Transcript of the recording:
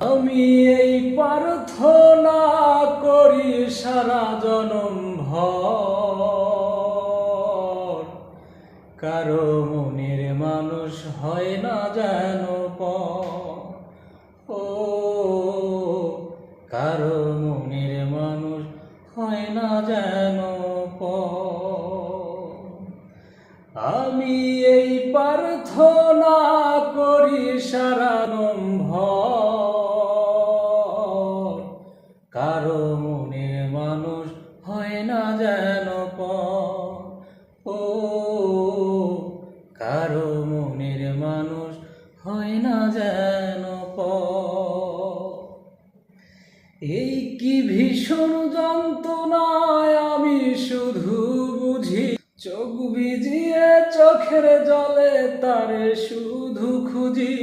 আমি এই প্রার্থনা করি সারা জনম ভর, কারো মনের মানুষ হয় না যেন পর। ও কারো মনের মানুষ হয় না যেন পর। আমি এই প্রার্থনা করি সারা জনম ভর, কারো মনের মানুষ হয় না যেন পর। ও কারো মনের মানুষ হয় না যেন পর। এই কি ভীষণ যন্ত্রণায় আমি শুধু বুঝি, চোখ ভিজিয়ে চোখের জলে তারে শুধু খুঁজি।